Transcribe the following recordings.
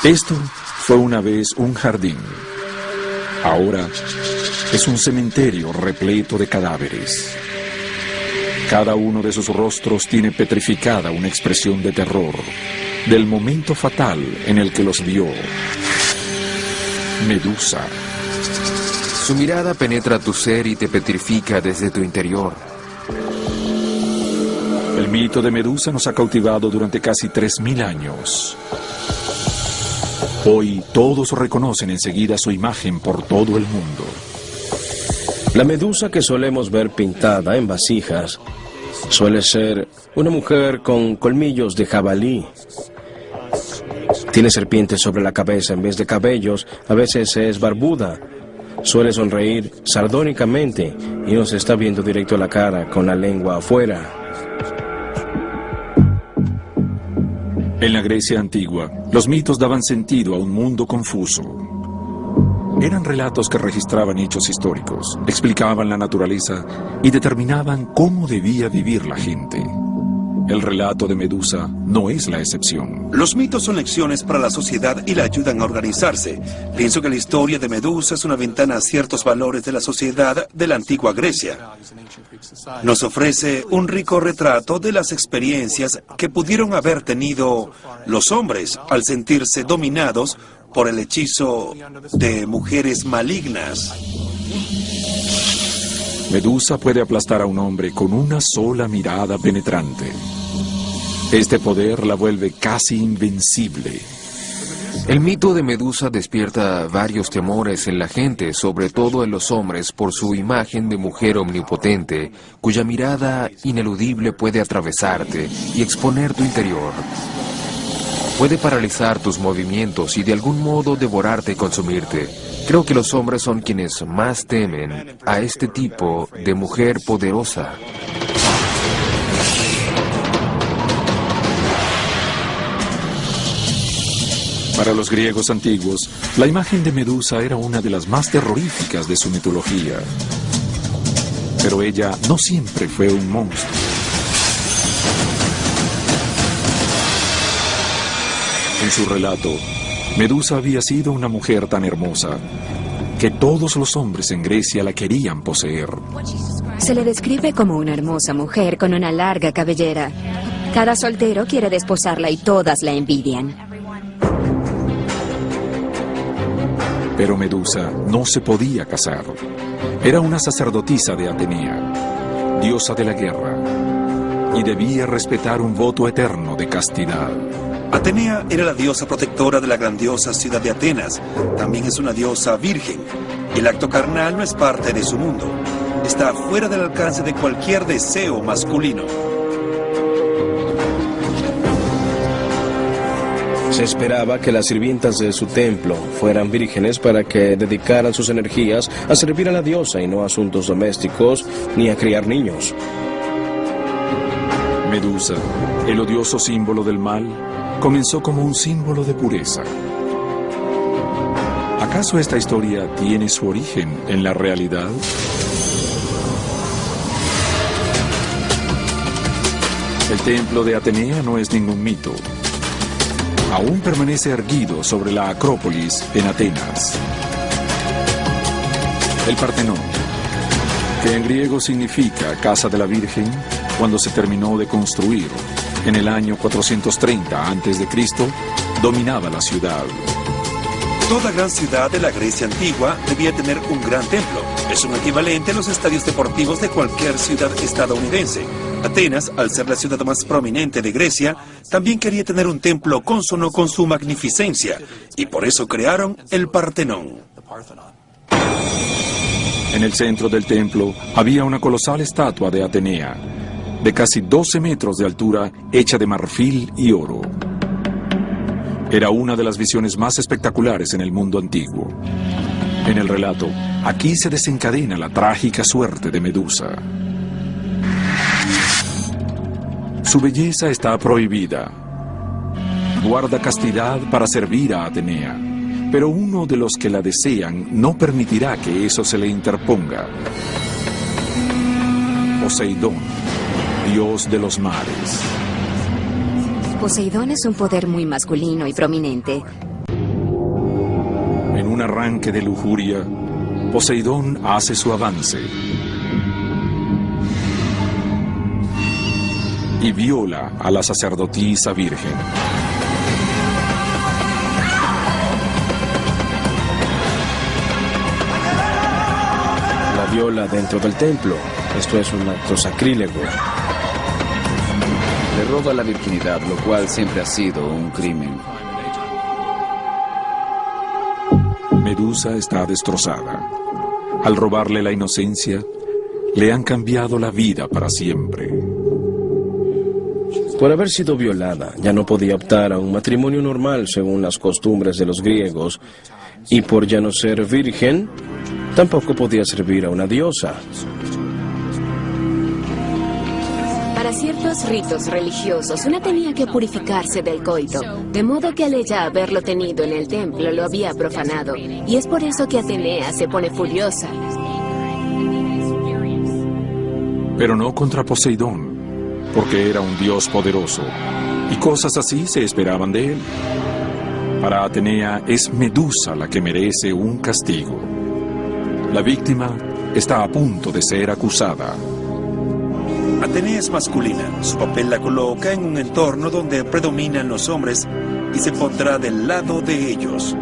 Esto fue una vez un jardín. Ahora es un cementerio repleto de cadáveres. Cada uno de sus rostros tiene petrificada una expresión de terror del momento fatal en el que los vio. Medusa. Su mirada penetra tu ser y te petrifica desde tu interior. El mito de Medusa nos ha cautivado durante casi 3000 años. Hoy todos reconocen enseguida su imagen por todo el mundo. La medusa que solemos ver pintada en vasijas suele ser una mujer con colmillos de jabalí. Tiene serpientes sobre la cabeza en vez de cabellos, a veces es barbuda. Suele sonreír sardónicamente y nos está viendo directo a la cara con la lengua afuera. En la Grecia antigua, los mitos daban sentido a un mundo confuso. Eran relatos que registraban hechos históricos, explicaban la naturaleza y determinaban cómo debía vivir la gente. El relato de Medusa no es la excepción. Los mitos son lecciones para la sociedad y la ayudan a organizarse. Pienso que la historia de Medusa es una ventana a ciertos valores de la sociedad de la antigua Grecia. Nos ofrece un rico retrato de las experiencias que pudieron haber tenido los hombres al sentirse dominados por el hechizo de mujeres malignas. Medusa puede aplastar a un hombre con una sola mirada penetrante. Este poder la vuelve casi invencible. El mito de Medusa despierta varios temores en la gente, sobre todo en los hombres, por su imagen de mujer omnipotente, cuya mirada ineludible puede atravesarte y exponer tu interior. Puede paralizar tus movimientos y de algún modo devorarte y consumirte. Creo que los hombres son quienes más temen a este tipo de mujer poderosa. Para los griegos antiguos, la imagen de Medusa era una de las más terroríficas de su mitología. Pero ella no siempre fue un monstruo. En su relato, Medusa había sido una mujer tan hermosa que todos los hombres en Grecia la querían poseer. Se le describe como una hermosa mujer con una larga cabellera. Cada soltero quiere desposarla y todas la envidian. Pero Medusa no se podía casar. Era una sacerdotisa de Atenea, diosa de la guerra, y debía respetar un voto eterno de castidad. Atenea era la diosa protectora de la grandiosa ciudad de Atenas. También es una diosa virgen. El acto carnal no es parte de su mundo. Está fuera del alcance de cualquier deseo masculino. Se esperaba que las sirvientas de su templo fueran vírgenes para que dedicaran sus energías a servir a la diosa y no a asuntos domésticos ni a criar niños. Medusa, el odioso símbolo del mal, comenzó como un símbolo de pureza. ¿Acaso esta historia tiene su origen en la realidad? El templo de Atenea no es ningún mito. Aún permanece erguido sobre la Acrópolis en Atenas. El Partenón, que en griego significa Casa de la Virgen, cuando se terminó de construir en el año 430 a.C., dominaba la ciudad. Toda gran ciudad de la Grecia antigua debía tener un gran templo. Es un equivalente a los estadios deportivos de cualquier ciudad estadounidense. Atenas, al ser la ciudad más prominente de Grecia, también quería tener un templo cónsono con su magnificencia, y por eso crearon el Partenón. En el centro del templo había una colosal estatua de Atenea, de casi 12 metros de altura, hecha de marfil y oro. Era una de las visiones más espectaculares en el mundo antiguo. En el relato, aquí se desencadena la trágica suerte de Medusa. Su belleza está prohibida. Guarda castidad para servir a Atenea, pero uno de los que la desean no permitirá que eso se le interponga. Poseidón, dios de los mares. Poseidón es un poder muy masculino y prominente. un arranque de lujuria, Poseidón hace su avance y viola a la sacerdotisa virgen. La viola dentro del templo. Esto es un acto sacrílego. Le roba la virginidad, lo cual siempre ha sido un crimen. Medusa está destrozada. Al robarle la inocencia, le han cambiado la vida para siempre. Por haber sido violada, ya no podía optar a un matrimonio normal según las costumbres de los griegos, y por ya no ser virgen, tampoco podía servir a una diosa. Para ciertos ritos religiosos, una tenía que purificarse del coito, de modo que al ella haberlo tenido en el templo lo había profanado, y es por eso que Atenea se pone furiosa. Pero no contra Poseidón, porque era un dios poderoso, y cosas así se esperaban de él. Para Atenea es Medusa la que merece un castigo. La víctima está a punto de ser acusada. Atenea es masculina. Su papel la coloca en un entorno donde predominan los hombres y se pondrá del lado de ellos.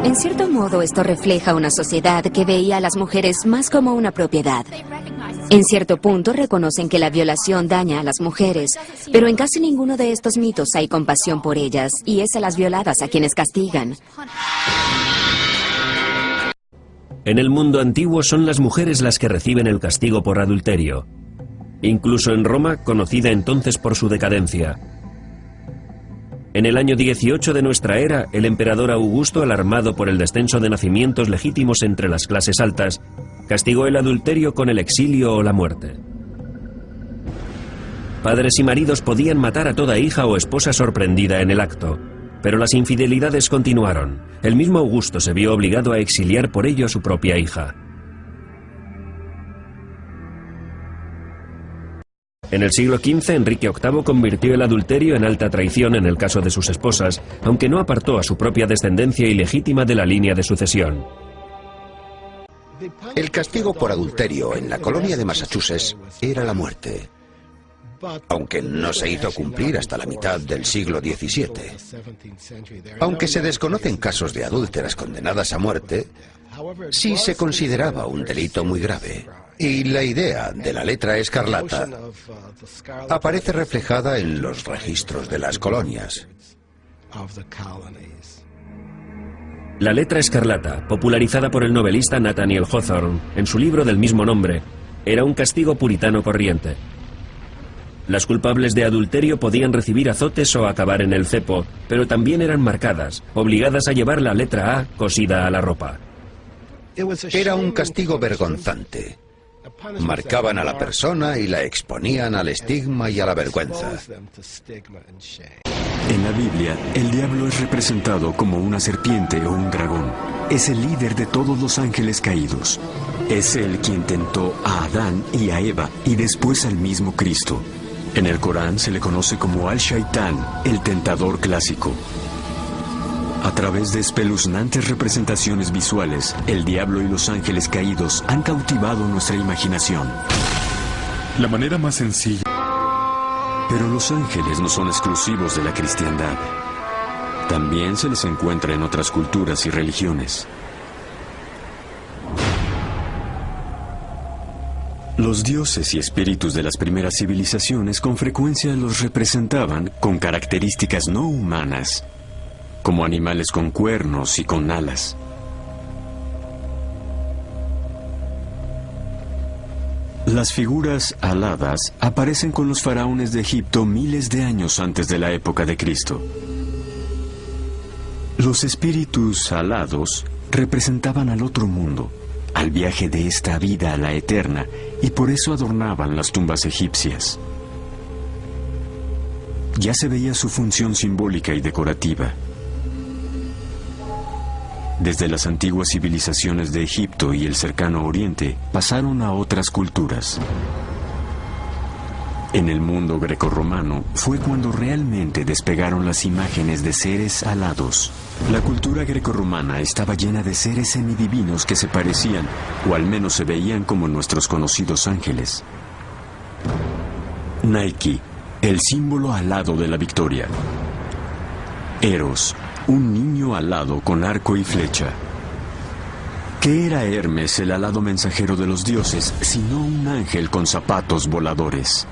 En cierto modo, esto refleja una sociedad que veía a las mujeres más como una propiedad. En cierto punto reconocen que la violación daña a las mujeres, pero en casi ninguno de estos mitos hay compasión por ellas, y es a las violadas a quienes castigan. En el mundo antiguo son las mujeres las que reciben el castigo por adulterio. Incluso en Roma, conocida entonces por su decadencia. En el año 18 de nuestra era, el emperador Augusto, alarmado por el descenso de nacimientos legítimos entre las clases altas, castigó el adulterio con el exilio o la muerte. Padres y maridos podían matar a toda hija o esposa sorprendida en el acto, pero las infidelidades continuaron. El mismo Augusto se vio obligado a exiliar por ello a su propia hija. En el siglo XV, Enrique VIII convirtió el adulterio en alta traición en el caso de sus esposas, aunque no apartó a su propia descendencia ilegítima de la línea de sucesión. El castigo por adulterio en la colonia de Massachusetts era la muerte, aunque no se hizo cumplir hasta la mitad del siglo XVII. Aunque se desconocen casos de adúlteras condenadas a muerte, sí se consideraba un delito muy grave. Y la idea de la letra escarlata aparece reflejada en los registros de las colonias. La letra escarlata, popularizada por el novelista Nathaniel Hawthorne en su libro del mismo nombre, era un castigo puritano corriente. Las culpables de adulterio podían recibir azotes o acabar en el cepo, pero también eran marcadas, obligadas a llevar la letra A cosida a la ropa. Era un castigo vergonzante. Marcaban a la persona y la exponían al estigma y a la vergüenza. En la Biblia, el diablo es representado como una serpiente o un dragón. Es el líder de todos los ángeles caídos. Es él quien tentó a Adán y a Eva y después al mismo Cristo. En el Corán se le conoce como Al-Shaitán, el tentador clásico. A través de espeluznantes representaciones visuales, el diablo y los ángeles caídos han cautivado nuestra imaginación. La manera más sencilla. Pero los ángeles no son exclusivos de la cristiandad. También se les encuentra en otras culturas y religiones. Los dioses y espíritus de las primeras civilizaciones con frecuencia los representaban con características no humanas, como animales con cuernos y con alas. Las figuras aladas aparecen con los faraones de Egipto miles de años antes de la época de Cristo. Los espíritus alados representaban al otro mundo, al viaje de esta vida a la eterna, y por eso adornaban las tumbas egipcias. Ya se veía su función simbólica y decorativa. Desde las antiguas civilizaciones de Egipto y el cercano Oriente, pasaron a otras culturas. En el mundo grecorromano fue cuando realmente despegaron las imágenes de seres alados. La cultura grecorromana estaba llena de seres semidivinos que se parecían, o al menos se veían como nuestros conocidos ángeles. Nike, el símbolo alado de la victoria. Eros, un niño alado con arco y flecha. ¿Qué era Hermes, el alado mensajero de los dioses, sino un ángel con zapatos voladores?